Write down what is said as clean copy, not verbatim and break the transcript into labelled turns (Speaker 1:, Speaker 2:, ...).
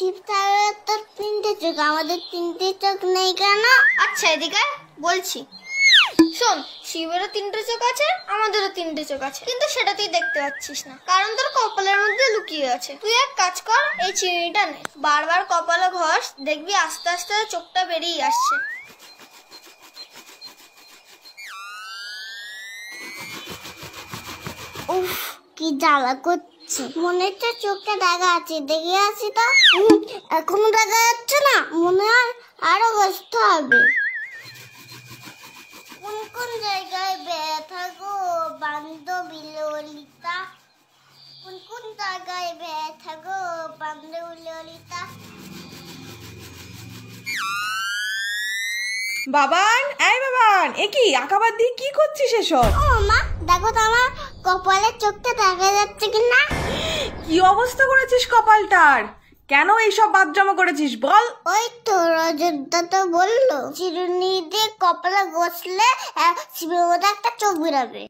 Speaker 1: শিব স্যারের তো 3টে চোখ, আমাদের 3টে চোখ নেই কেন?
Speaker 2: আচ্ছা এদিকে বলছি শোন, শিবেরও 3টে চোখ আছে, আমাদেরও 3টে চোখ আছে, কিন্তু সেটা তুই দেখতে পাচ্ছিস না, কারণ তোর কপালের মধ্যে লুকিয়ে আছে। তুই এক কাজ কর, এই চিনিটা নে, বারবার কপালে ঘষ, দেখবি আস্তে আস্তে চোখটা বেরিয়ে আসছে।
Speaker 1: উফ, কি জ্বালা করছে, মনে হচ্ছে চোখটা দেখা আছে, দেখে আসি তো। এখনো দেখা যাচ্ছে না, মনে হয় আরো বসতে হবে। কোন কোন জায়গায় ব্যথা গো বান্ধবী ললিতা, কোন কোন জায়গায় ব্যথা গো বান্ধবী ললিতা।
Speaker 3: বাবান, এই বাবান, এ কি আঁকাবাদ দিয়ে কি করছিস এসব?
Speaker 1: ও মা, দেখো তো আমার কপালের চোখটা দেখা যাচ্ছে কিনা।
Speaker 3: কি অবস্থা করেছিস কপালটার? কেন এইসব বাদ জমা করেছিস বল?
Speaker 1: ওই তো রজতদা তো বললো চিরুনি দিয়ে কপালে ঘষলে শিবের মধ্যে একটা চোখ বেরোবে।